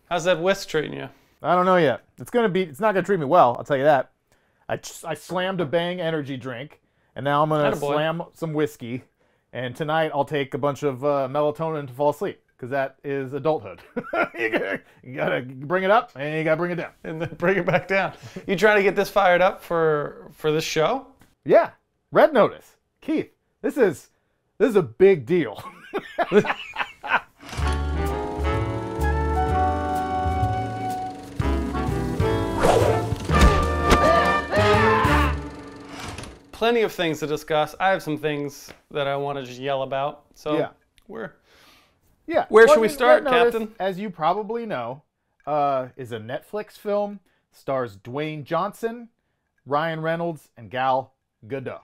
How's that whisk treating you? I don't know yet. It's not gonna treat me well, I'll tell you that. I slammed a Bang energy drink, and now I'm gonna slam some whiskey, and tonight I'll take a bunch of melatonin to fall asleep, because that is adulthood. You gotta bring it up, and you gotta bring it down. And then bring it back down. You trying to get this fired up for this show? Yeah. Red Notice. Keith, this is a big deal. Plenty of things to discuss. I have some things that I want to just yell about. So yeah. Where Well, should we start, Red Notice, Captain? as you probably know, is a Netflix film. Stars Dwayne Johnson, Ryan Reynolds, and Gal Gadot.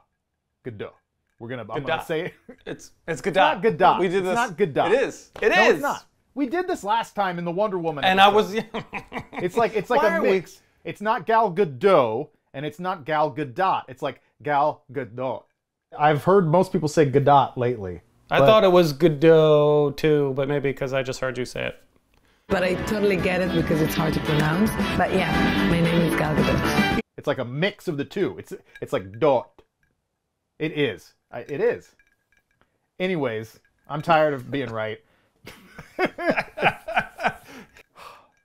I'm gonna say it. It's Gadot. It's not Gadot. We did this. It's not Gadot. It is. No, it's not. We did this last time in the Wonder Woman and episode. It's like a mix. It's not Gal Gadot and it's not Gal Gadot. It's like Gal Gadot. I've heard most people say Gadot lately. I thought it was Gadot too, but maybe because I just heard you say it. But I totally get it because it's hard to pronounce. But yeah, my name is Gal Gadot. It's like a mix of the two. It's like dot. It is. It is. Anyways, I'm tired of being right.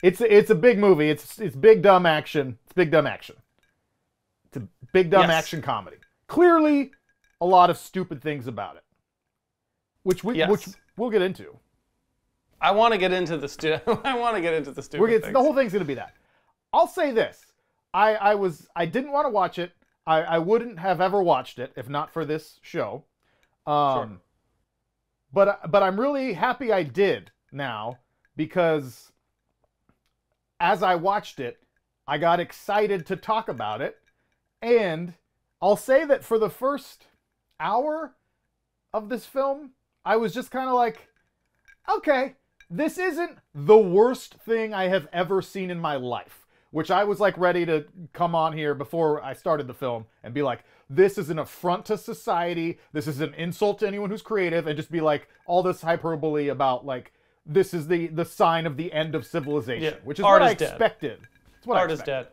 It's a big movie. It's big dumb action. It's big dumb action. It's a big dumb action comedy. Clearly, a lot of stupid things about it, which we'll get into. I want to get into the stupid things. The whole thing's gonna be that. I'll say this: I didn't want to watch it. I wouldn't have ever watched it if not for this show. Sure. But I'm really happy I did now, because as I watched it, I got excited to talk about it. And I'll say that for the first hour of this film, I was just kind of like, okay, this isn't the worst thing I have ever seen in my life. Which I was like ready to come on here before I started the film and be like, this is an affront to society. This is an insult to anyone who's creative, and just be like all this hyperbole about like, this is the sign of the end of civilization, which is what I expected. It's what Art is dead.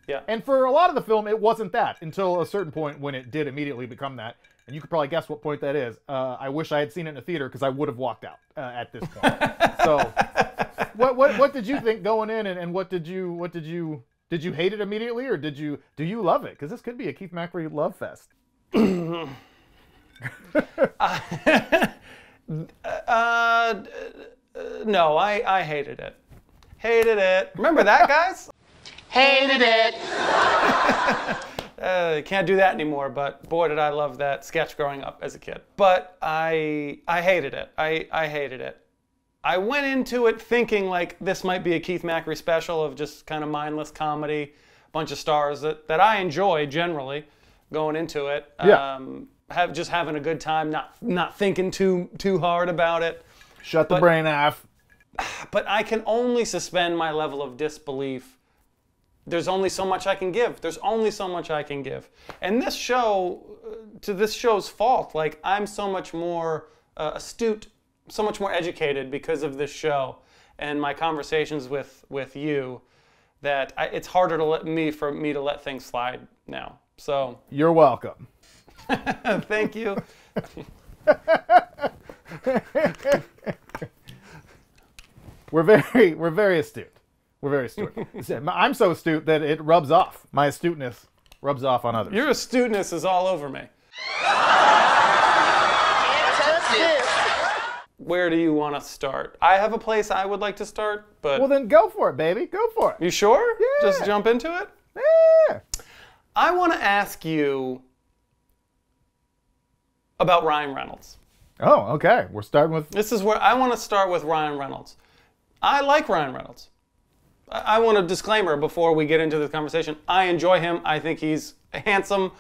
Yeah. And for a lot of the film, it wasn't that until a certain point when it did immediately become that. And you could probably guess what point that is. I wish I had seen it in a theater, because I would have walked out at this point. So, what did you think going in, and what did you hate it immediately, or do you love it? Because this could be a Keith McRae love fest. No, I hated it. Hated it. Remember that, guys? Hated it. Can't do that anymore, but boy, did I love that sketch growing up as a kid. But I hated it. I hated it. I went into it thinking like this might be a Keith McRae special of just kind of mindless comedy, bunch of stars that I enjoy generally going into it. Yeah. Just having a good time, not thinking too hard about it. Shut the brain off. But I can only suspend my level of disbelief. There's only so much I can give. There's only so much I can give. And this show, to this show's fault, like I'm so much more astute, so much more educated because of this show and my conversations with you, that it's harder for me to let things slide now. So you're welcome. Thank you. We're very astute. We're very astute. I'm so astute that it rubs off. My astuteness rubs off on others. Your astuteness is all over me. Where do you want to start? I have a place I would like to start, but... Well, then go for it, baby. Go for it. You sure? Yeah. Just jump into it? Yeah. I want to ask you about Ryan Reynolds. Oh, okay. We're starting with... This is where I want to start with Ryan Reynolds. I like Ryan Reynolds. I want a disclaimer before we get into this conversation. I enjoy him. I think he's handsome,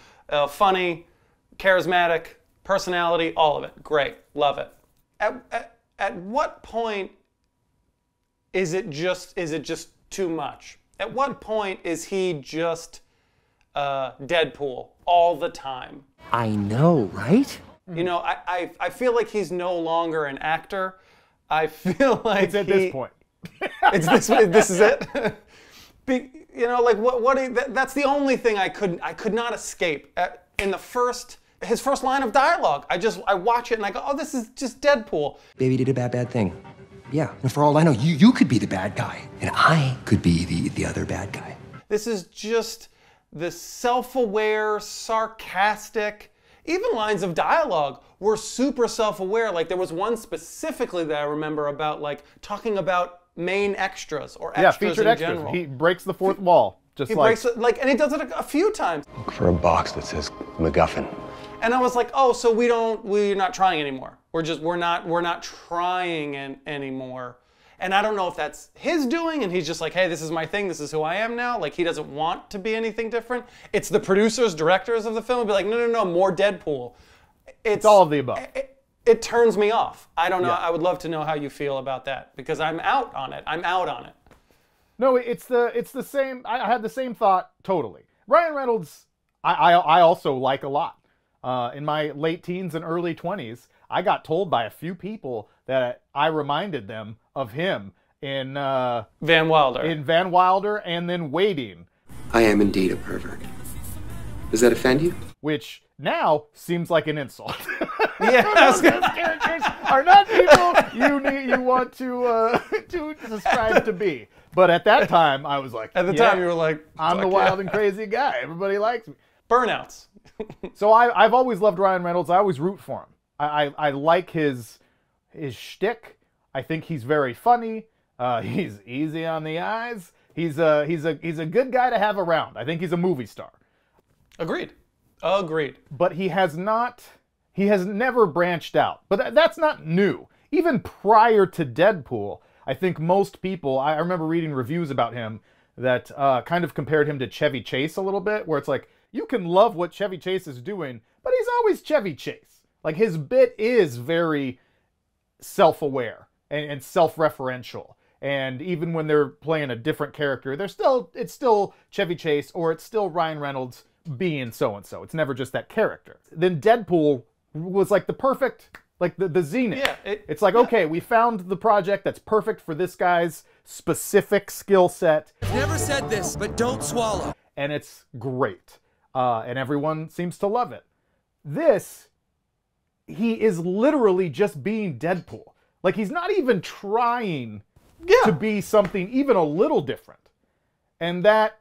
funny, charismatic, personality, all of it. Great. Love it. At what point is it just too much? At what point is he just Deadpool all the time? I know, right? You know, I feel like he's no longer an actor. I feel like it's at this point. This is it. You know, like that's the only thing I could not escape in his first line of dialogue. I watch it and I go, oh, this is just Deadpool. Baby did a bad thing. Yeah, and for all I know, you could be the bad guy, and I could be the other bad guy. This is just the self-aware, sarcastic, even lines of dialogue were super self-aware. Like there was one specifically that I remember about like talking about main extras or extras featured in extras. general. He breaks the fourth wall. And he does it a few times. Look for a box that says MacGuffin. And I was like, oh, so we're not trying anymore. We're not trying anymore. And I don't know if that's his doing, and he's just like, hey, this is my thing, this is who I am now. Like he doesn't want to be anything different. It's the producers, directors of the film would be like, no, more Deadpool. It's all of the above. It turns me off. I don't know. Yeah. I would love to know how you feel about that because I'm out on it. No, it's the same. I had the same thought totally. Ryan Reynolds, I also like a lot. In my late teens and early 20s, I got told by a few people that I reminded them of him in Van Wilder. In Van Wilder and then Waiting. I am indeed a pervert. Does that offend you? Which now seems like an insult. Yeah, those characters are not people you want to describe to be. But at that time, I was like, at the time you were like, I'm the wild and crazy guy. Everybody likes me. Burnouts. So I've always loved Ryan Reynolds. I always root for him. I like his shtick. I think he's very funny. He's easy on the eyes. He's a good guy to have around. I think he's a movie star. Agreed. But he has never branched out. But that's not new. Even prior to Deadpool, I think most people, I remember reading reviews about him that kind of compared him to Chevy Chase a little bit, where it's like, you can love what Chevy Chase is doing, but he's always Chevy Chase. Like his bit is very self-aware and self-referential. And even when they're playing a different character, it's still Chevy Chase or it's still Ryan Reynolds being so-and-so. It's never just that character. Then Deadpool was like the perfect, like the zenith. Yeah, it's like, okay, we found the project that's perfect for this guy's specific skill set. Never said this, but don't swallow. And it's great. And everyone seems to love it. This, he is literally just being Deadpool. Like, he's not even trying to be something even a little different. And that,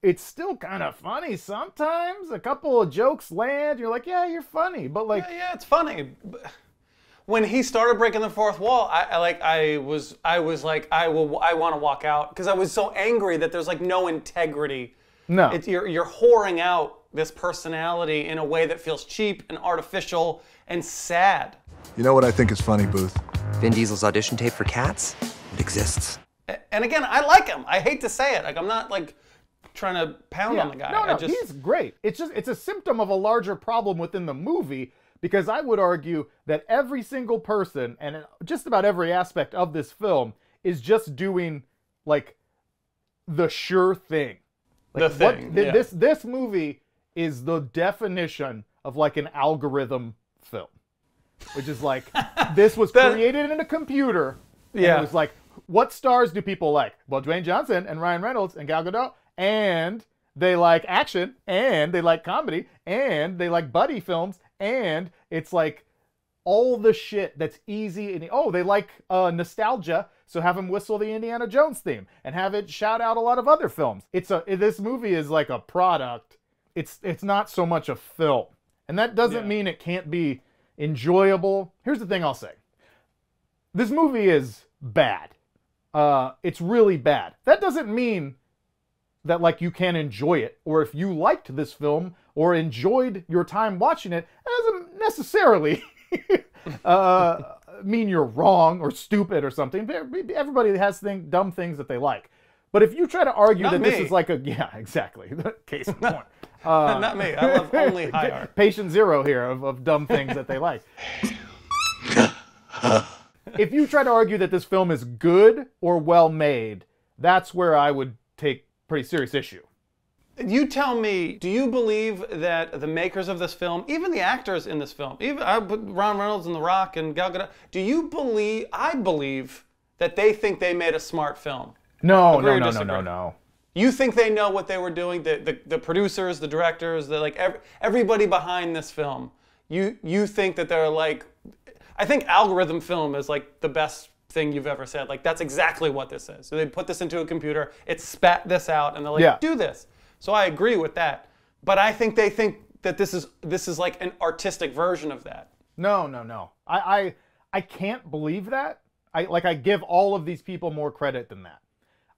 it's still kind of funny sometimes. A couple of jokes land, you're like, yeah, you're funny. But like... Yeah, it's funny. When he started breaking the fourth wall, I was like, I want to walk out. Because I was so angry that there's like no integrity. No. You're whoring out this personality in a way that feels cheap and artificial and sad. You know what I think is funny, Booth? Vin Diesel's audition tape for Cats? It exists. And again, I like him. I hate to say it. Like, I'm not like trying to pound on the guy. No, he's great. It's a symptom of a larger problem within the movie, because I would argue that every single person and just about every aspect of this film is just doing like the sure thing. Like, this movie is the definition of like an algorithm film, which is like, this was created in a computer. Yeah. It was like, what stars do people like? Well, Dwayne Johnson and Ryan Reynolds and Gal Gadot, and they like action, and they like comedy, and they like buddy films, and it's like all the shit that's easy. And they like nostalgia. So have him whistle the Indiana Jones theme and have it shout out a lot of other films. This movie is like a product. It's not so much a film. And that doesn't mean it can't be enjoyable. Here's the thing I'll say. This movie is bad. It's really bad. That doesn't mean that like you can enjoy it, or if you liked this film or enjoyed your time watching it, that doesn't necessarily mean you're wrong or stupid or something. Everybody has dumb things that they like. But if you try to argue this is like exactly. Case in point. Not me. I love only high art. Patient zero here of dumb things that they like. If you try to argue that this film is good or well made, that's where I would take pretty serious issue. You tell me, do you believe that the makers of this film, even the actors in this film, even Ryan Reynolds and The Rock and Gal Gadot, I believe that they think they made a smart film. No, Agree or no, no, no, disagree? no, no. You think they know what they were doing? The producers, the directors, everybody behind this film. You think that they're like, I think algorithm film is like the best thing you've ever said. Like, that's exactly what this is. So they put this into a computer, it spat this out, and they're like, do this. So I agree with that. But I think they think that this is like an artistic version of that. No, no, no. I can't believe that. I give all of these people more credit than that.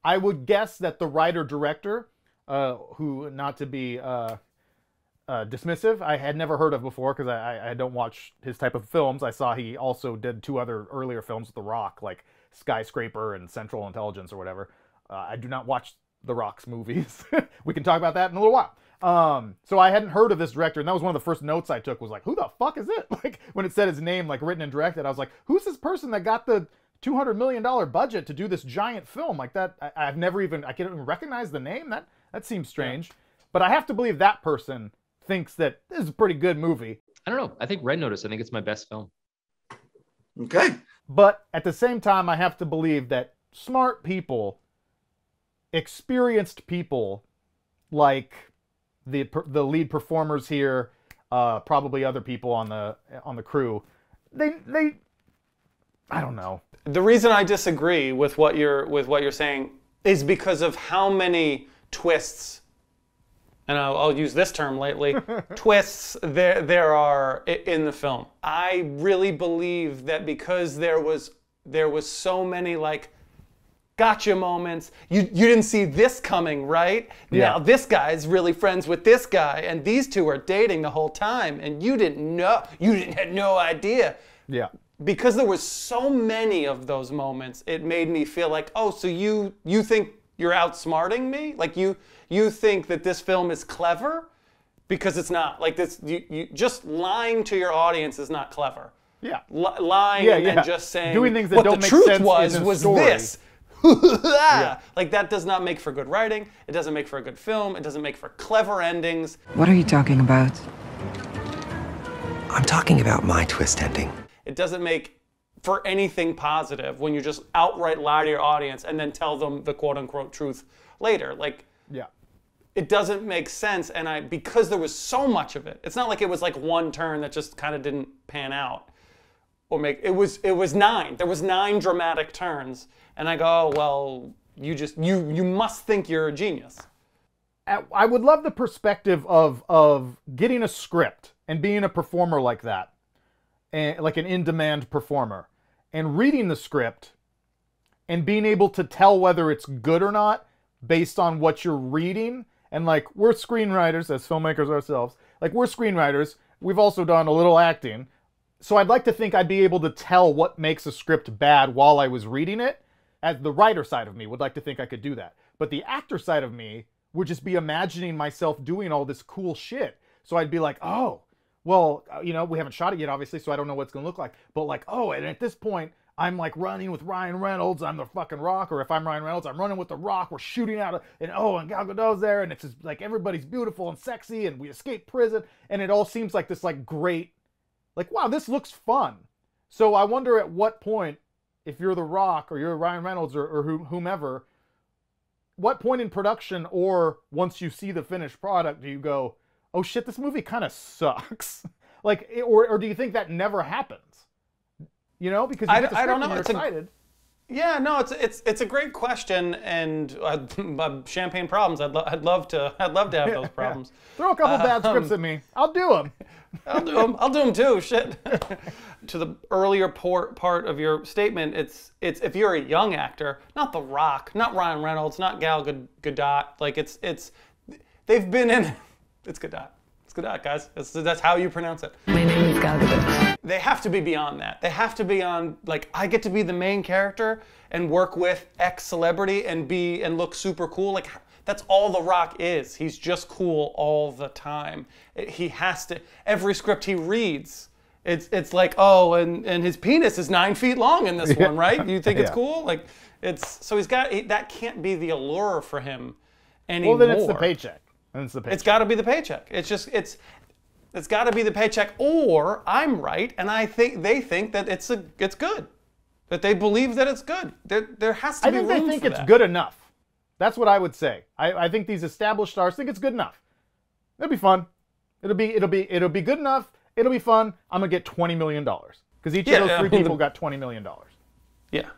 I would guess that the writer-director, who, not to be dismissive, I had never heard of before because I don't watch his type of films. I saw he also did 2 other earlier films with The Rock, like Skyscraper and Central Intelligence or whatever. I do not watch The Rock's movies. We can talk about that in a little while. So I hadn't heard of this director, and that was one of the first notes I took was like, who the fuck is it? Like, when it said his name, like, written and directed, I was like, who's this person that got the $200 million budget to do this giant film like that? I can't even recognize the name. That seems strange. Yeah. But I have to believe that person thinks that this is a pretty good movie. I don't know. I think Red Notice, I think it's my best film. Okay. But at the same time, I have to believe that smart people, experienced people, like the lead performers here, probably other people on the crew, they I don't know. The reason I disagree with what you're saying is because of how many twists, and I'll use this term lately, twists there are in the film. I really believe that because there was so many like gotcha moments. You didn't see this coming, right? Yeah. Now this guy's really friends with this guy, and these two are dating the whole time, and you didn't know. You had no idea. Yeah. Because there was so many of those moments, it made me feel like, oh, so you think you're outsmarting me? Like you think that this film is clever? Because it's not. Like this, you just lying to your audience is not clever. Yeah. Lying and then just saying doing things that what don't the make truth sense was in the was story. this. Yeah. Like that does not make for good writing. It doesn't make for a good film. It doesn't make for clever endings. What are you talking about? I'm talking about my twist ending. It doesn't make for anything positive when you just outright lie to your audience and then tell them the quote-unquote truth later. Like, yeah, it doesn't make sense. And because there was so much of it, it's not like it was like one turn that just kind of didn't pan out. It was 9. There was 9 dramatic turns, and I go, oh, well, you must think you're a genius. I would love the perspective of getting a script and being a performer like that, and like an in-demand performer, and reading the script and being able to tell whether it's good or not based on what you're reading. And like, we're screenwriters as filmmakers ourselves. Like, we're screenwriters. We've also done a little acting. So I'd like to think I'd be able to tell what makes a script bad while I was reading it. As the writer side of me would like to think I could do that. But the actor side of me would just be imagining myself doing all this cool shit. So I'd be like, oh, well, we haven't shot it yet, obviously, so I don't know what it's going to look like. But like, oh, and at this point, I'm like running with Ryan Reynolds. I'm the fucking Rock. Or if I'm Ryan Reynolds, I'm running with the Rock. We're shooting out and Gal Gadot's there. And it's just like everybody's beautiful and sexy. And we escape prison. And it all seems like this like great, like, wow, this looks fun. So I wonder at what point, if you're the Rock or you're Ryan Reynolds or whomever, what point in production or once you see the finished product do you go, oh shit, this movie kind of sucks? Like, or do you think that never happens? Because you get the script I don't know. and you're excited. Yeah, no, it's a great question, and champagne problems. I'd love to have those problems. Yeah. Throw a couple bad scripts at me. I'll do them. I'll do them too. Shit. To the earlier part of your statement, it's if you're a young actor, not The Rock, not Ryan Reynolds, not Gal Gadot. Like they've been in. It's Gadot. It's Gadot, guys. That's how you pronounce it. My name is Gal Gadot. They have to be beyond that. They have to be on, like, I get to be the main character and work with X celebrity and look super cool. Like, that's all The Rock is. He's just cool all the time. He has to, every script he reads, it's like, oh, and his penis is 9 feet long in this one, right? You think it's cool? Like, so that can't be the allure for him anymore. Well, then it's the paycheck. It's got to be the paycheck. It's got to be the paycheck, or I'm right, and they think that it's good. That they believe that it's good. There has to be room for that. I think they think it's good enough. That's what I would say. I think these established stars think it's good enough. It'll be fun. It'll be good enough. It'll be fun. I'm gonna get $20 million because each of those three people got $20 million. Yeah.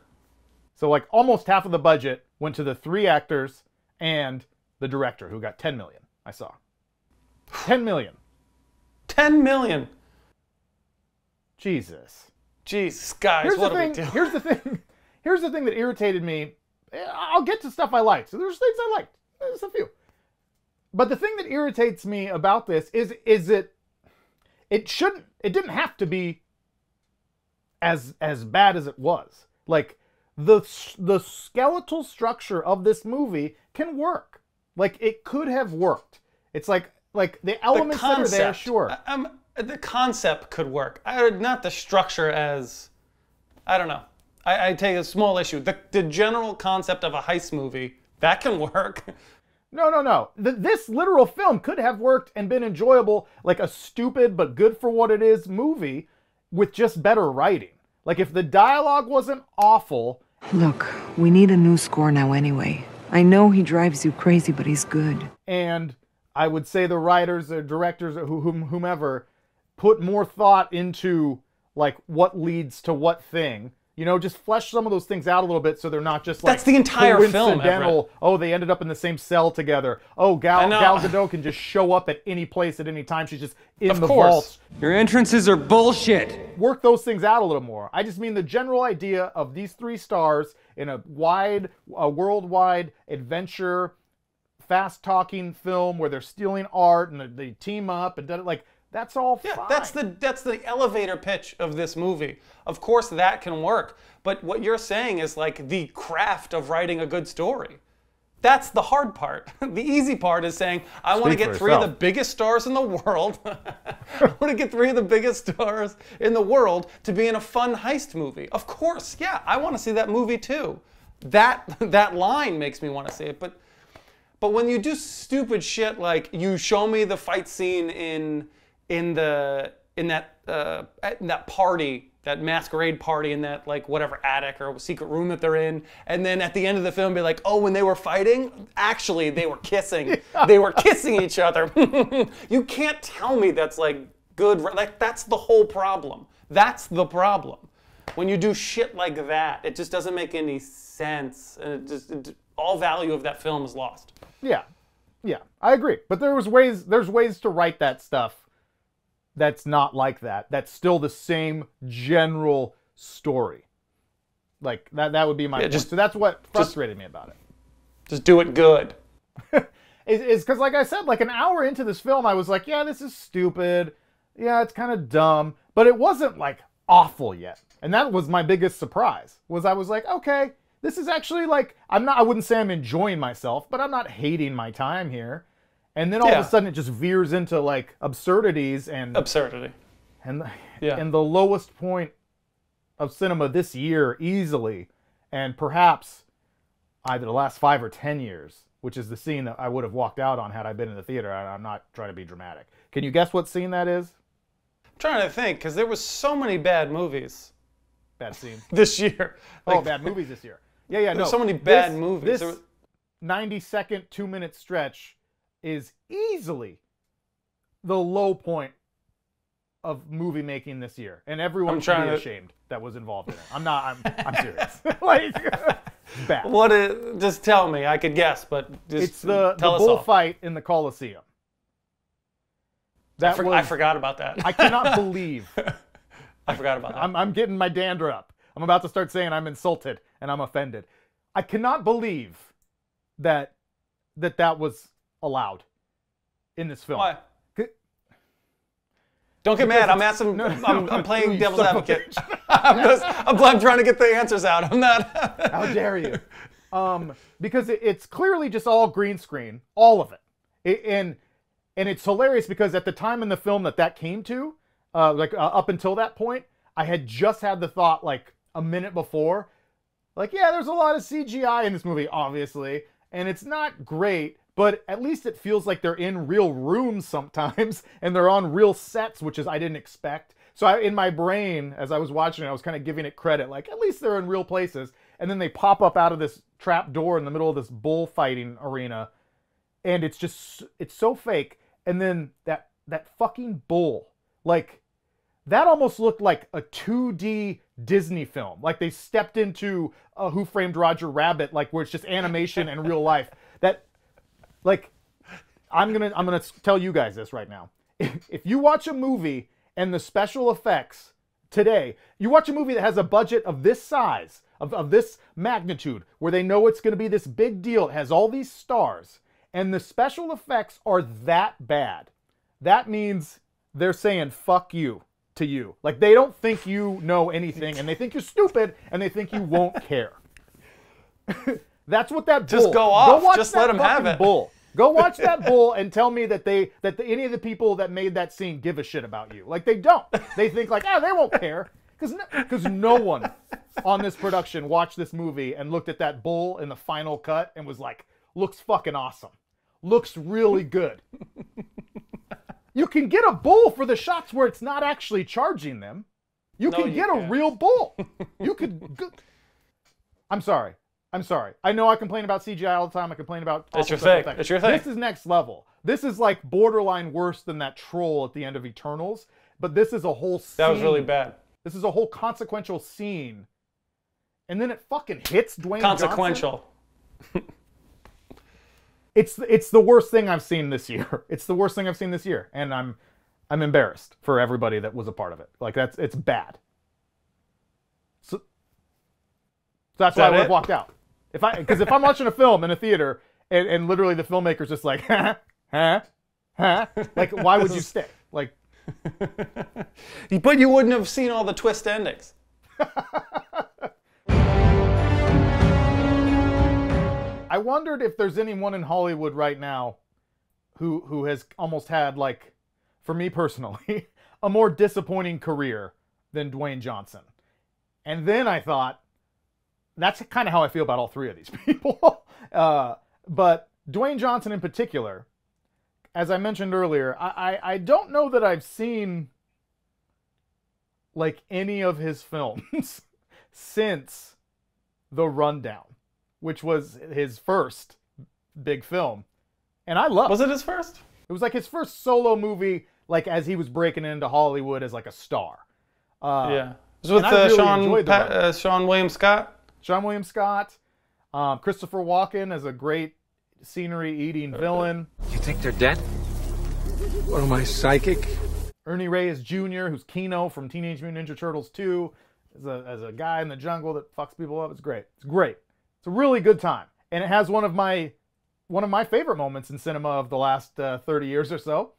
So like almost half of the budget went to the 3 actors and the director, who got $10 million. I saw $10 million. 10 million. Jesus, guys, what a big deal. Here's the thing. Here's the thing that irritated me. I'll get to stuff I liked. So there's things I liked. There's a few. But the thing that irritates me about this is it didn't have to be as bad as it was. Like the skeletal structure of this movie can work. Like it could have worked. It's like the elements that are there, sure. The concept could work. Not the structure as, I don't know. I take a small issue. The general concept of a heist movie, that can work. No. This literal film could have worked and been enjoyable, like a stupid but good for what it is movie with just better writing. Like if the dialogue wasn't awful. Look, we need a new score now anyway. I know he drives you crazy, but he's good. And I would say the writers or directors or whomever put more thought into like what leads to what thing. You know, just flesh some of those things out a little bit so they're not just like that's the entire film. Oh, they ended up in the same cell together. Oh, Gal Gadot can just show up at any place at any time. She's just in the vault. Your entrances are bullshit. Work those things out a little more. I just mean the general idea of these 3 stars in a worldwide adventure, fast-talking film where they're stealing art and they team up and like. That's all fine. Yeah, that's the elevator pitch of this movie. Of course that can work, but what you're saying is like the craft of writing a good story. That's the hard part. The easy part is saying, I want to get 3 of the biggest stars in the world. I want to get 3 of the biggest stars in the world to be in a fun heist movie. Of course, yeah, I want to see that movie too. That line makes me want to see it, but when you do stupid shit like you show me the fight scene in that party, that masquerade party in that like whatever attic or secret room that they're in, and then at the end of the film be like, oh, when they were fighting, actually they were kissing. They were kissing each other. You can't tell me that's like good. Like that's the whole problem. That's the problem. When you do shit like that, it just doesn't make any sense, and all value of that film is lost. Yeah, I agree. But there's ways to write that stuff that's not like that. That's still the same general story. Like that would be my point. So that's what frustrated me about it. Just do it good. It's because, like I said, like an hour into this film, I was like, yeah, this is stupid. Yeah, it's kind of dumb. But it wasn't like awful yet. And that was my biggest surprise. I was like, okay, this is actually like, I wouldn't say I'm enjoying myself, but I'm not hating my time here. And then all of a sudden it just veers into like absurdities and and the lowest point of cinema this year easily, and perhaps either the last 5 or 10 years, which is the scene that I would have walked out on had I been in the theater. I'm not trying to be dramatic. Can you guess what scene that is? I'm trying to think because there was so many bad movies. Bad scene this year. Like, bad movies this year. Yeah, no. So many bad movies. This 90-second, 2-minute stretch is easily the low point of movie making this year, and everyone should be ashamed that was involved in it. I'm serious. Like, bad. Just tell me. I could guess, but just it's the bullfight in the Coliseum. I forgot about that. I cannot believe. I forgot about that. I'm getting my dander up. I'm about to start saying I'm insulted and I'm offended. I cannot believe that was allowed in this film. Why? Don't get mad. I'm asking. I'm playing devil's advocate. I'm trying to get the answers out. I'm not. How dare you? Because it's clearly just all green screen, all of it. And it's hilarious because at the time in the film that came to, up until that point, I had just had the thought like a minute before, like, yeah, there's a lot of CGI in this movie, obviously, and it's not great, but at least it feels like they're in real rooms sometimes, and they're on real sets, which is I didn't expect. So in my brain, as I was watching it, I was kind of giving it credit, like at least they're in real places. And then they pop up out of this trap door in the middle of this bullfighting arena, and it's so fake. And then that fucking bull, like that almost looked like a 2D Disney film, like they stepped into Who Framed Roger Rabbit, like where it's just animation and real life. That, like, I'm gonna tell you guys this right now. If you watch a movie and the special effects today, you watch a movie that has a budget of this size, of this magnitude, where they know it's going to be this big deal, it has all these stars, and the special effects are that bad, that means they're saying fuck you to you. Like, they don't think you know anything, and they think you're stupid, and they think you won't care. That's what that bull. Just go off. Just let them have it. Bull. Go watch that bull and tell me that any of the people that made that scene give a shit about you. Like, they don't. They think like, they won't care. Because no one on this production watched this movie and looked at that bull in the final cut and was like, looks fucking awesome. Looks really good. You can get a bull for the shots where it's not actually charging them. You can get a real bull. You could. I'm sorry. I know I complain about CGI all the time. I complain about. It's your thing. It's your thing. This is next level. This is like borderline worse than that troll at the end of Eternals. But this is a whole scene. That was really bad. This is a whole consequential scene. And then it fucking hits Dwayne Consequential. Johnson. It's the worst thing I've seen this year. It's the worst thing I've seen this year. And I'm embarrassed for everybody that was a part of it. Like, it's bad. So that's why I would have walked out. Because if I'm watching a film in a theater and literally the filmmaker's just like, like, why would you stay? Like, but you wouldn't have seen all the twist endings. I wondered if there's anyone in Hollywood right now who has almost had, like, for me personally, a more disappointing career than Dwayne Johnson. And then I thought, that's kind of how I feel about all three of these people. But Dwayne Johnson in particular, as I mentioned earlier, I don't know that I've seen, like, any of his films since The Rundown, which was his first big film. And I loved it. Was it his first? It was like his first solo movie, like, as he was breaking into Hollywood as, like, a star. Yeah. It was with Sean William Scott. Sean William Scott. Christopher Walken as a great scenery-eating villain. You think they're dead? What am I, psychic? Ernie Reyes Jr., who's Keno from Teenage Mutant Ninja Turtles 2, as a guy in the jungle that fucks people up. It's great. It's great. It's a really good time. And it has one of my favorite moments in cinema of the last 30 years or so,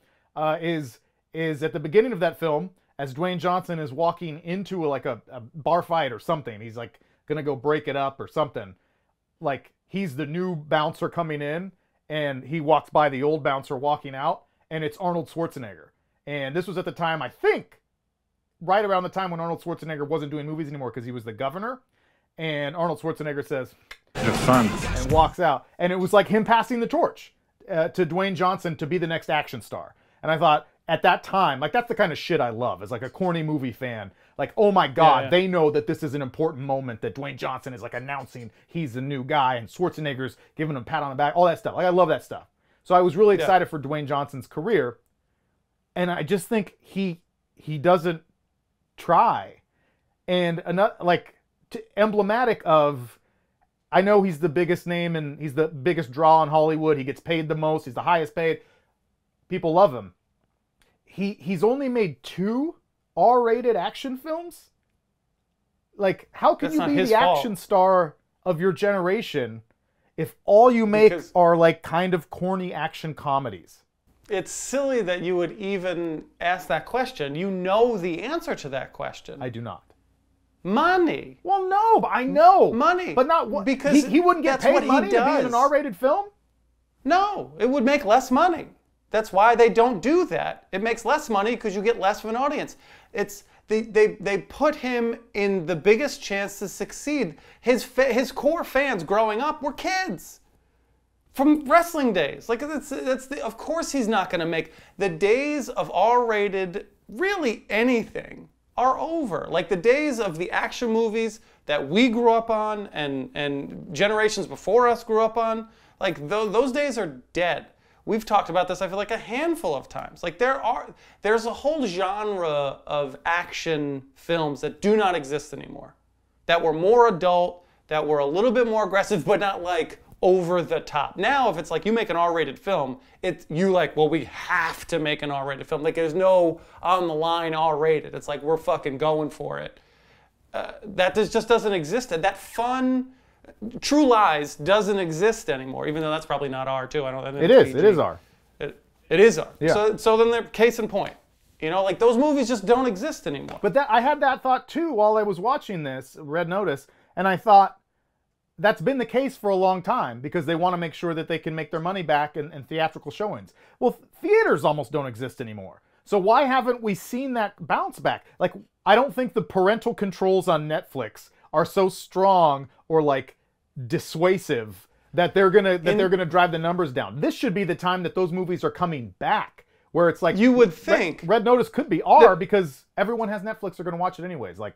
is at the beginning of that film, as Dwayne Johnson is walking into a bar fight or something. He's like gonna go break it up or something. Like, he's the new bouncer coming in, and he walks by the old bouncer walking out, and it's Arnold Schwarzenegger. And this was at the time, I think, right around the time when Arnold Schwarzenegger wasn't doing movies anymore because he was the governor. And Arnold Schwarzenegger says, "Have fun," and walks out. And it was like him passing the torch to Dwayne Johnson to be the next action star. And I thought, at that time, like, that's the kind of shit I love, as like a corny movie fan. Like, oh my God, they know that this is an important moment, that Dwayne Johnson is like announcing he's the new guy, and Schwarzenegger's giving him a pat on the back, all that stuff. Like, I love that stuff. So I was really excited for Dwayne Johnson's career. And I just think he doesn't try. And emblematic of, I know he's the biggest name and he's the biggest draw in Hollywood. He gets paid the most. He's the highest paid. People love him. He's only made 2 R-rated action films. Like, how can you be the action star of your generation if all you make are like kind of corny action comedies? It's silly that you would even ask that question. You know the answer to that question. I do not. Money. Well, no, but I know. Money. But not because he wouldn't get paid money to be in an R-rated film? No, it would make less money. That's why they don't do that. It makes less money because you get less of an audience. They put him in the biggest chance to succeed. His core fans growing up were kids from wrestling days. Like, of course he's not going to make the days of R-rated really anything are over. Like the days of the action movies that we grew up on and generations before us grew up on, like those days are dead. We've talked about this, I feel like, a handful of times. Like there's a whole genre of action films that do not exist anymore. That were more adult, that were a little bit more aggressive, but not like over the top. Now, if it's like you make an R-rated film, you like, well, we have to make an R-rated film. Like there's no on the line R-rated. It's like we're fucking going for it. That just doesn't exist. That fun, True Lies doesn't exist anymore, even though that's probably not R too. I think it is. PG. It is R. It is R. Yeah. So then they're case in point. You know, like those movies just don't exist anymore. But I had that thought too while I was watching this Red Notice, and I thought that's been the case for a long time because they want to make sure that they can make their money back in theatrical showings. Well, theaters almost don't exist anymore. So why haven't we seen that bounce back? Like, I don't think the parental controls on Netflix are so strong or like dissuasive that they're gonna drive the numbers down. This should be the time that those movies are coming back. Where it's like, you would think Red Notice could be R because everyone has Netflix, they're going to watch it anyways. Like,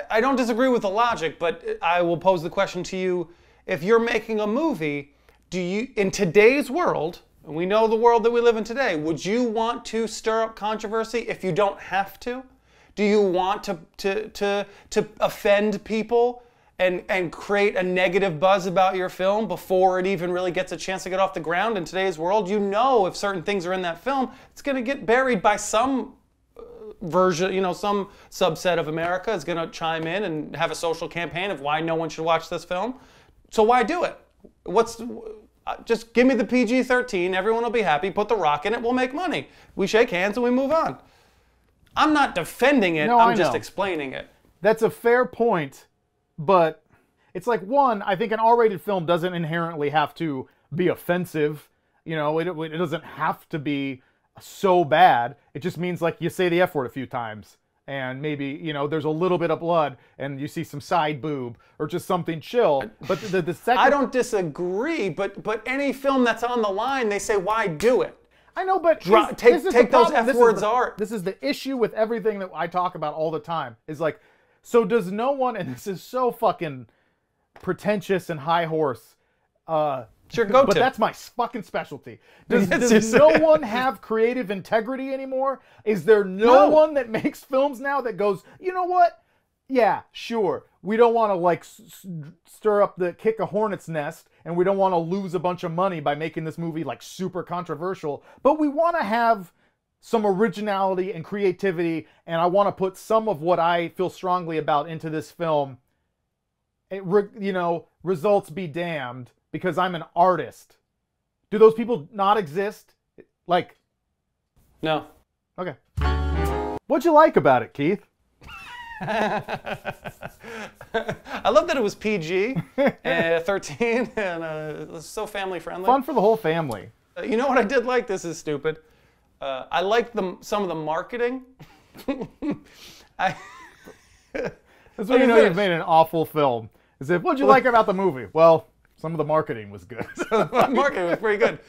I don't disagree with the logic, but I will pose the question to you: if you're making a movie, do you, in today's world, and we know the world that we live in today, would you want to stir up controversy if you don't have to? Do you want to offend people and create a negative buzz about your film before it even really gets a chance to get off the ground? In today's world, you know if certain things are in that film, it's going to get buried by some version, you know, some subset of America is going to chime in and have a social campaign of why no one should watch this film. So why do it? Just give me the PG-13, everyone will be happy, put The Rock in it, we'll make money. We shake hands and we move on. I'm not defending it, I'm just explaining it. That's a fair point. But it's like, one, I think an R-rated film doesn't inherently have to be offensive. You know, it doesn't have to be so bad. It just means like you say the F word a few times and maybe, you know, there's a little bit of blood and you see some side boob or just something chill. But the second... I don't disagree, but any film that's on the line, they say, why do it? I know, but take those F words out. This is the issue with everything that I talk about all the time. Is like, so does no one, and this is so fucking pretentious and high horse, sure, but that's my fucking specialty. Does no one have creative integrity anymore? Is there no one that makes films now that goes, you know what? Yeah, sure. We don't want to like kick a hornet's nest, and we don't want to lose a bunch of money by making this movie like super controversial, but we want to have some originality and creativity, and I want to put some of what I feel strongly about into this film. You know, results be damned, because I'm an artist. Do those people not exist? Like, no. Okay. What'd you like about it, Keith? I love that it was PG, 13, and it was so family friendly. Fun for the whole family. You know what I did like? This is stupid. I liked some of the marketing. That's when you know you've made an awful film. Is if, what'd you like about the movie? Well, some of the marketing was good. The marketing was pretty good.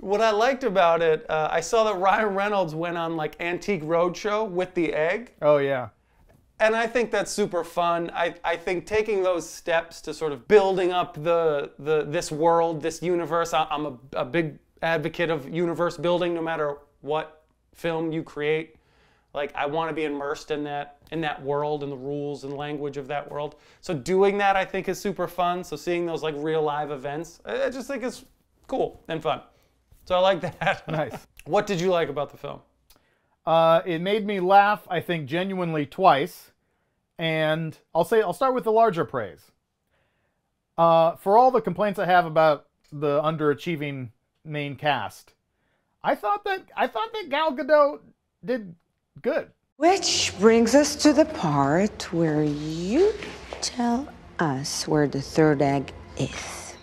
What I liked about it, I saw that Ryan Reynolds went on like Antique Roadshow with the egg. Oh yeah. And I think that's super fun. I think taking those steps to sort of building up this world, this universe. I'm a big advocate of universe building, no matter what film you create. Like, I want to be immersed in that world and the rules and language of that world. So doing that, I think, is super fun. So seeing those like real live events, I just think is cool and fun. So I like that. Nice. What did you like about the film? It made me laugh, I think, genuinely twice. And I'll start with the larger praise. For all the complaints I have about the underachieving main cast, I thought that Gal Gadot did good. Which brings us to the part where you tell us where the third egg is.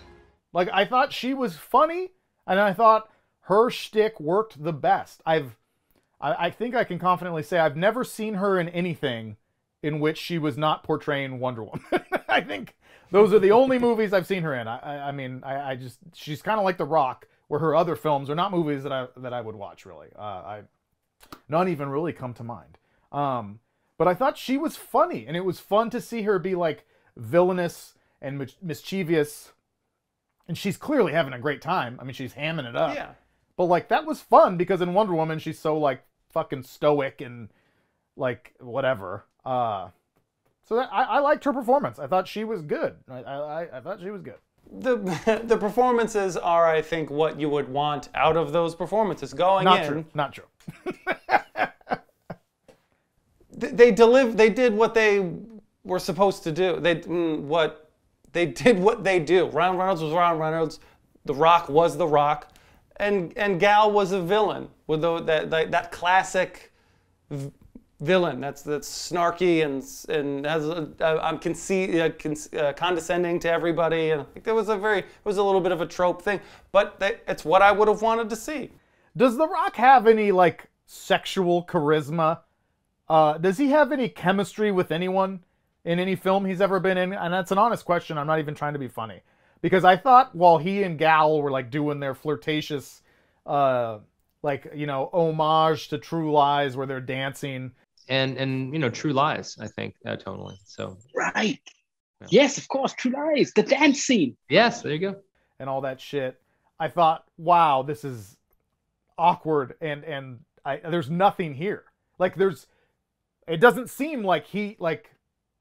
Like, I thought she was funny, and I thought her shtick worked the best. I think I can confidently say I've never seen her in anything in which she was not portraying Wonder Woman. I think those are the only movies I've seen her in. I mean, she's kind of like The Rock, where her other films are not movies that I would watch, really. None even really come to mind. But I thought she was funny, and it was fun to see her be like villainous and mischievous. And she's clearly having a great time. I mean, she's hamming it up. Yeah. But like that was fun because in Wonder Woman she's so like fucking stoic and like whatever. So that I liked her performance. I thought she was good. I thought she was good. The performances are, I think, what you would want out of those performances. Going Not in, true. Not true. they did what they were supposed to do. They did what they do. Ryan Reynolds was Ryan Reynolds. The Rock was The Rock, and Gal was a villain with that classic villain that's snarky and has condescending to everybody, and I think it was a little bit of a trope thing, but it's what I would have wanted to see. Does The Rock have any like sexual charisma? Does he have any chemistry with anyone in any film he's ever been in? And that's an honest question. I'm not even trying to be funny, because I thought while he and Gal were like doing their flirtatious, like, you know, homage to True Lies where they're dancing. And you know, True Lies, I think, tonally. So right. Yeah. Yes, of course, True Lies, the dance scene. Yes, there you go. And all that shit. I thought, wow, this is awkward, and there's nothing here. Like it doesn't seem like he, like,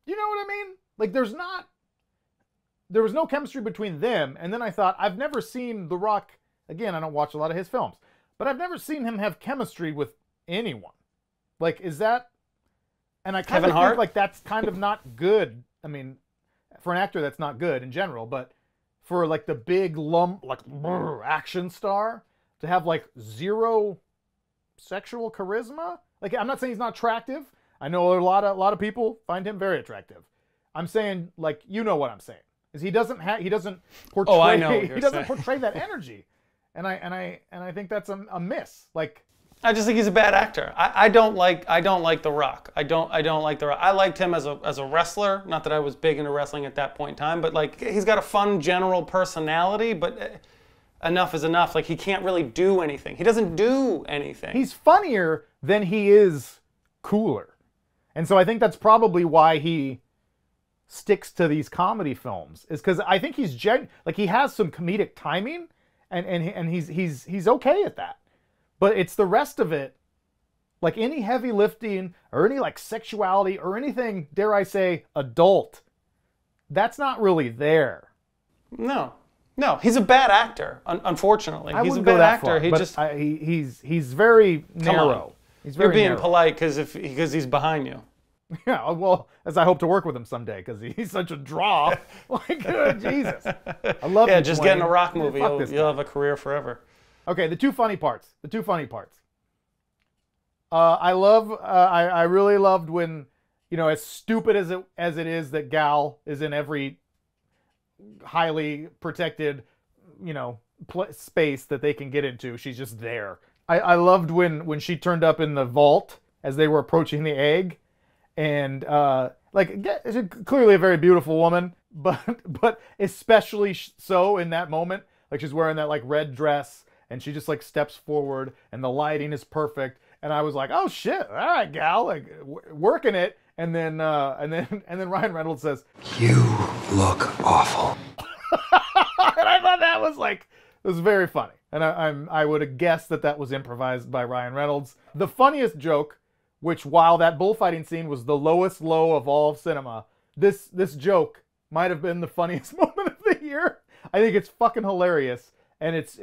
you know what I mean? Like there was no chemistry between them. And then I thought, I've never seen The Rock, again, I don't watch a lot of his films, but I've never seen him have chemistry with anyone. Like, is that, and I kind of think like that's kind of not good. I mean, for an actor, that's not good in general, but for like the big action star to have like zero sexual charisma. Like, I'm not saying he's not attractive. I know a lot of people find him very attractive. I'm saying, like, you know what I'm saying, is he doesn't portray. Oh, I know. He doesn't portray that energy, and I think that's a miss. Like, I just think he's a bad actor. I don't like The Rock. I don't like The Rock. I liked him as a wrestler. Not that I was big into wrestling at that point in time, but like he's got a fun general personality. But enough is enough. Like he can't really do anything. He doesn't do anything. He's funnier than he is cooler, and so I think that's probably why he sticks to these comedy films. Is because I think he's like he has some comedic timing, and he's okay at that. But it's the rest of it, like any heavy lifting or any like sexuality or anything, dare I say, adult, that's not really there. No, he's a bad actor. Unfortunately, he's a bad actor. He's very narrow. He's very You're being narrow. Polite because he's behind you. Yeah, well, as I hope to work with him someday, because he's such a draw. Like, Jesus, I love. Yeah, you, just Dwayne. get in a Rock movie. Fuck You'll have a career forever. Okay, the two funny parts. I really loved when, you know, as stupid as it is that Gal is in every highly protected, you know, space that they can get into. She's just there. I loved when she turned up in the vault as they were approaching the egg, and she's clearly a very beautiful woman, but especially so in that moment, like she's wearing that like red dress. And she just like steps forward, and the lighting is perfect. And I was like, "Oh shit! All right, Gal, like working it." And then Ryan Reynolds says, "You look awful." And I thought that was like, it was very funny. And I would have guessed that was improvised by Ryan Reynolds. The funniest joke, which while that bullfighting scene was the lowest low of all of cinema, this joke might have been the funniest moment of the year. I think it's fucking hilarious, and it's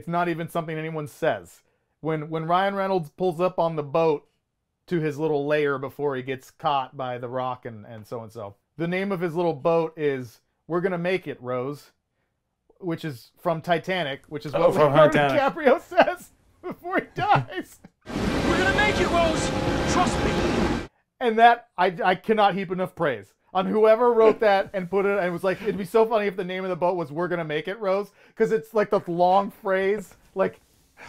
not even something anyone says. When Ryan Reynolds pulls up on the boat to his little lair before he gets caught by The Rock and so. The name of his little boat is We're Gonna Make It, Rose, which is from Titanic, which is what Leonardo DiCaprio says before he dies. We're gonna make it, Rose! Trust me! And that, I cannot heap enough praise on whoever wrote that and put it, and it was like, it'd be so funny if the name of the boat was We're Gonna Make It, Rose, because it's like the long phrase, like,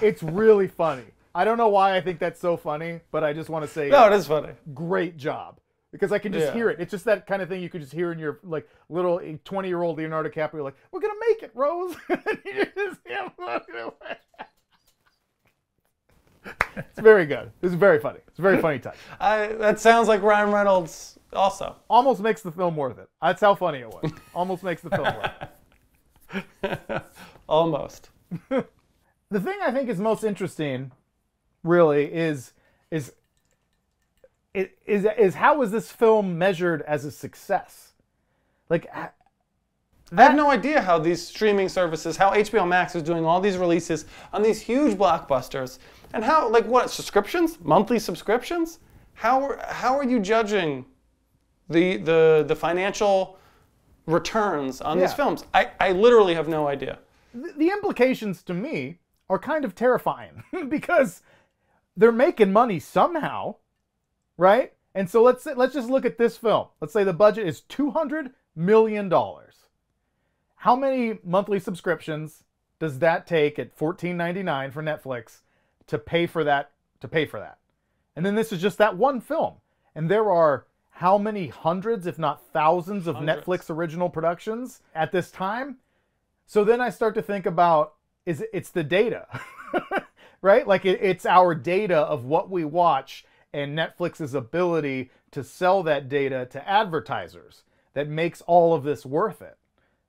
it's really funny. I don't know why I think that's so funny, but I just want to say, no, it is funny. Great job. Because I can just hear it. It's just that kind of thing you could just hear in your, like, little 20-year-old Leonardo DiCaprio, like, we're gonna make it, Rose. And you just him walking away. It's very good. It's very funny. It's a very funny touch. That sounds like Ryan Reynolds also. Almost makes the film worth it. That's how funny it was. Almost makes the film worth it. Almost. The thing I think is most interesting, really, is how is this film measured as a success? Like, I have no idea how these streaming services, how HBO Max is doing all these releases on these huge blockbusters, and how, like, what, subscriptions, monthly subscriptions? How are you judging the financial returns on these films? I literally have no idea. The implications to me are kind of terrifying because they're making money somehow, right? And so let's just look at this film. Let's say the budget is $200 million. How many monthly subscriptions does that take at $14.99 for Netflix to pay for that? And then this is just that one film. And there are how many hundreds, if not thousands, of Netflix original productions at this time? So then I start to think about, it's the data, right? Like it's our data of what we watch and Netflix's ability to sell that data to advertisers that makes all of this worth it.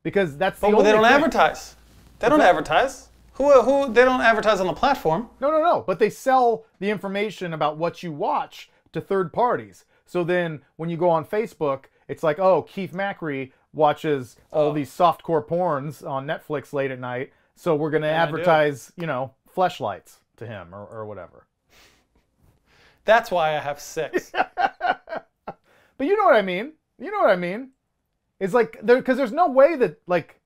Because that's the only they don't thing. advertise. They don't advertise. Who? They don't advertise on the platform. No. But they sell the information about what you watch to third parties. So then when you go on Facebook, it's like, oh, Keith Macri watches all these softcore porns on Netflix late at night, so we're going to advertise, fleshlights to him or whatever. That's why I have 6. But you know what I mean? It's like, because there's no way that, like,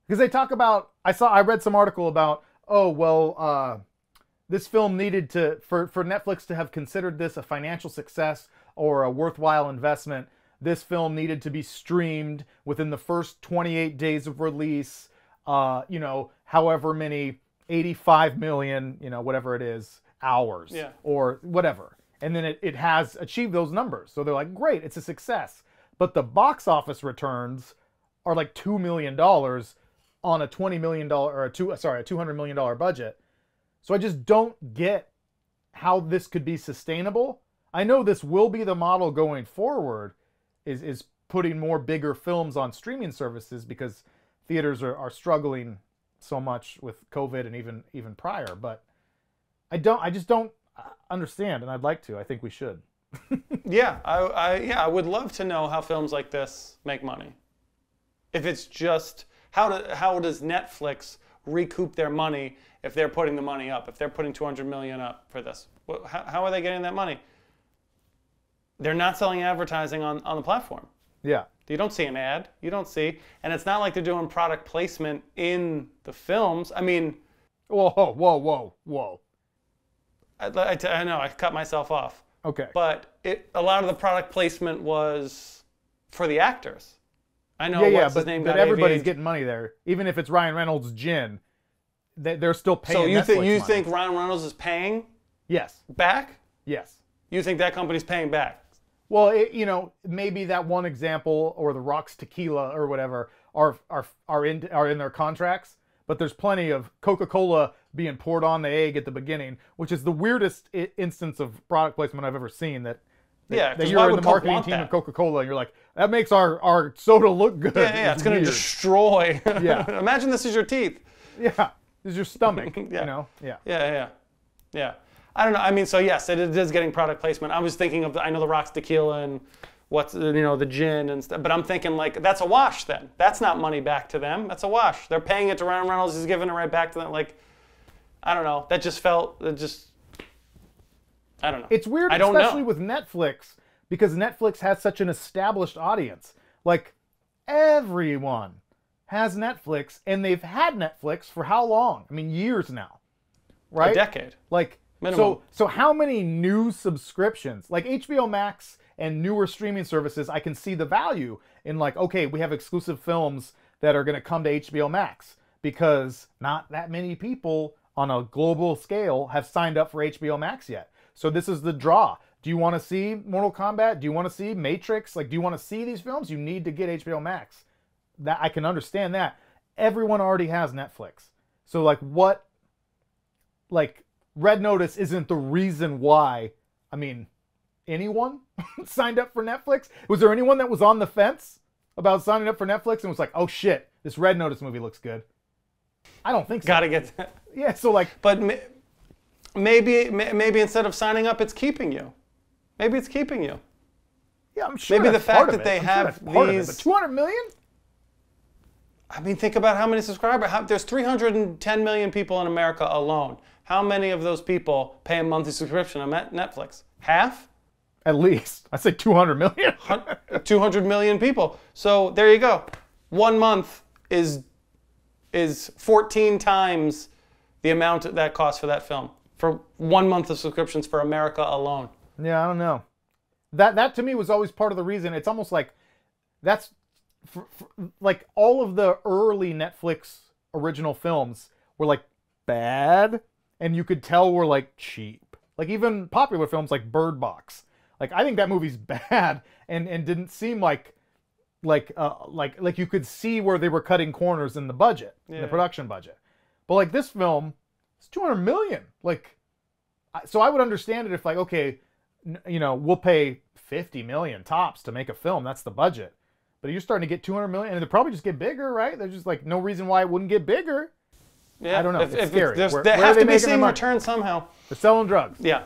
because they talk about, I read some article about, this film needed to, for Netflix to have considered this a financial success or a worthwhile investment, this film needed to be streamed within the first 28 days of release, however many, 85 million, whatever it is, hours or whatever. And then it has achieved those numbers. So they're like, great, it's a success. But the box office returns are like $2 million on a $20 million or a $200 million budget. So I just don't get how this could be sustainable. I know this will be the model going forward, is putting more bigger films on streaming services because theaters are struggling so much with COVID and even prior. But I just don't understand, and I'd like to. I think we should. Yeah, I would love to know how films like this make money. If it's just how does Netflix recoup their money if they're putting the money up? If they're putting $200 million up for this, how are they getting that money? They're not selling advertising on the platform. Yeah. You don't see an ad. You don't see, and it's not like they're doing product placement in the films. I mean, whoa. I know I cut myself off. Okay. But a lot of the product placement was for the actors. I know but everybody's getting money there. Even if it's Ryan Reynolds' gin, they're still paying. So you think Ryan Reynolds is paying? Yes. Back? Yes. You think that company's paying back? Well, maybe that one example or the Rock's Tequila or whatever are in their contracts. But there's plenty of Coca-Cola being poured on the egg at the beginning, which is the weirdest instance of product placement I've ever seen. That you're in the marketing team of Coca-Cola and you're like, that makes our soda look good. Yeah, it's going to destroy. Yeah. Imagine this is your teeth. Yeah, this is your stomach. Yeah. I don't know. I mean, so yes, it is getting product placement. I was thinking of I know the Rock's Tequila and what's the gin and stuff, but I'm thinking like that's a wash then. That's not money back to them. That's a wash. They're paying it to Ryan Reynolds. He's giving it right back to them. Like, I don't know. That just felt I don't know. It's weird, especially with Netflix, because Netflix has such an established audience. Like, everyone has Netflix, and they've had Netflix for how long? I mean, years now, right? A decade. Like, minimum. So how many new subscriptions, like HBO Max and newer streaming services, I can see the value in like, okay, we have exclusive films that are going to come to HBO Max because not that many people on a global scale have signed up for HBO Max yet. So this is the draw. Do you want to see Mortal Kombat? Do you want to see Matrix? Like, do you want to see these films? You need to get HBO Max. That I can understand that. Everyone already has Netflix. So like what, like Red Notice isn't the reason why, I mean, anyone signed up for Netflix? Was there anyone that was on the fence about signing up for Netflix and was like, oh shit, this Red Notice movie looks good? I don't think so. Gotta get that. Yeah, so like... But maybe instead of signing up, it's keeping you. Maybe it's keeping you. Yeah, I'm sure maybe that's the fact part of that they I'm have sure that's part of these... it, but 200 million? I mean, think about how many subscribers. There's 310 million people in America alone. How many of those people pay a monthly subscription on Netflix? Half? At least. I say 200 million. 200 million people. So there you go. 1 month is 14 times the amount that costs for that film. For 1 month of subscriptions for America alone. Yeah, I don't know. That to me was always part of the reason. It's almost like that's like all of the early Netflix original films were like bad, and you could tell were like cheap. Like even popular films like Bird Box. Like I think that movie's bad and didn't seem like you could see where they were cutting corners in the budget, in the production budget. But like this film, it's 200 million. Like, so I would understand it if like, okay, you know, we'll pay 50 million tops to make a film. That's the budget. But you're starting to get 200 million, and they'll probably just get bigger, right? There's just like no reason why it wouldn't get bigger. Yeah, I don't know. It's scary. They have to be seeing returns somehow. They're selling drugs. Yeah.